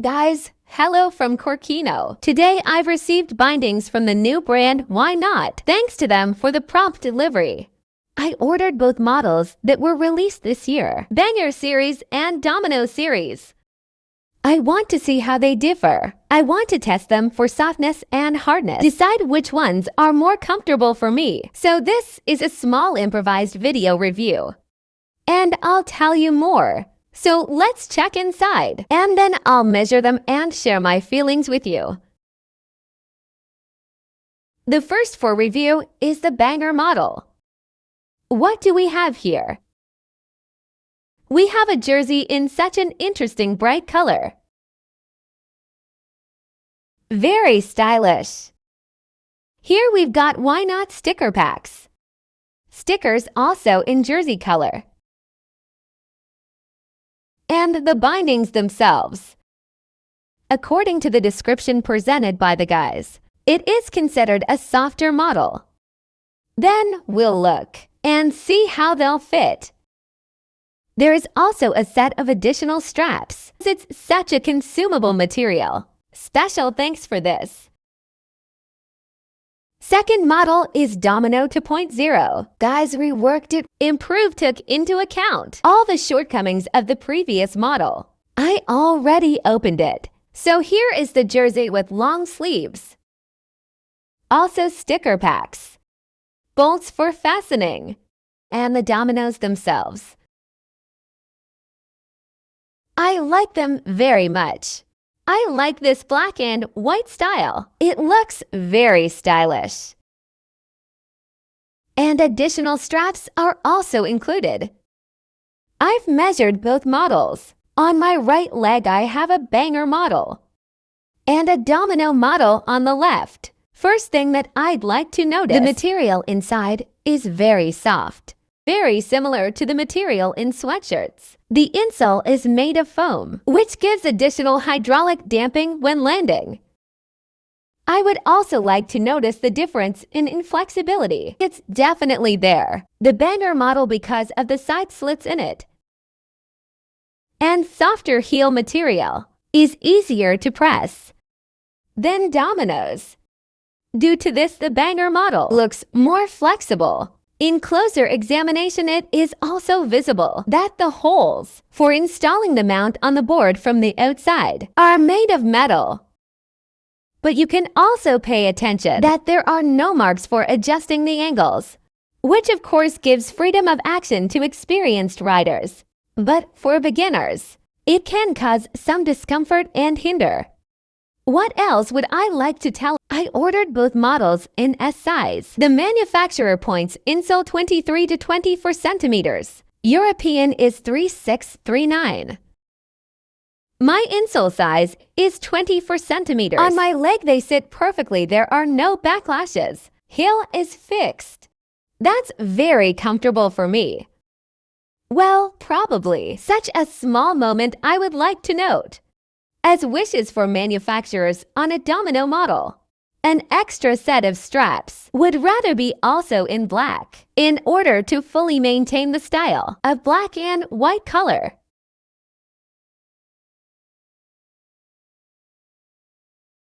Guys, hello from Corkino. Today I've received bindings from the new brand Why Not. Thanks to them for the prompt delivery. I ordered both models that were released this year, Banger Series and Domino Series. I want to see how they differ. I want to test them for softness and hardness, decide which ones are more comfortable for me. So this is a small improvised video review. And I'll tell you more. So let's check inside, and then I'll measure them and share my feelings with you. The first for review is the Banger model. What do we have here? We have a jersey in such an interesting bright color. Very stylish. Here we've got Why Not sticker packs. Stickers also in jersey color. And the bindings themselves. According to the description presented by the guys, it is considered a softer model. Then we'll look and see how they'll fit. There is also a set of additional straps. It's such a consumable material. Special thanks for this. Second model is Domino 2.0. Guys reworked it, took into account all the shortcomings of the previous model. I already opened it. So here is the jersey with long sleeves. Also sticker packs, bolts for fastening, and the dominoes themselves. I like them very much. I like this black and white style. It looks very stylish. And additional straps are also included. I've measured both models. On my right leg I have a Banger model and a Domino model on the left. First thing that I'd like to notice, the material inside is very soft. Very similar to the material in sweatshirts. The insole is made of foam, which gives additional hydraulic damping when landing. I would also like to notice the difference in inflexibility. It's definitely there. The Banger model because of the side slits in it. And softer heel material is easier to press than Domino's. Due to this, the Banger model looks more flexible. In closer examination, it is also visible that the holes for installing the mount on the board from the outside are made of metal. But you can also pay attention that there are no marks for adjusting the angles, which of course gives freedom of action to experienced riders. But for beginners, it can cause some discomfort and hinder. What else would I like to tell? I ordered both models in S size. The manufacturer points insole 23 to 24 centimeters. European is 3639. My insole size is 24 centimeters. On my leg they sit perfectly. There are no backlashes. Heel is fixed. That's very comfortable for me. Well, probably. Such a small moment I would like to note. As wishes for manufacturers on a Domino model, an extra set of straps would rather be also in black in order to fully maintain the style of black and white color.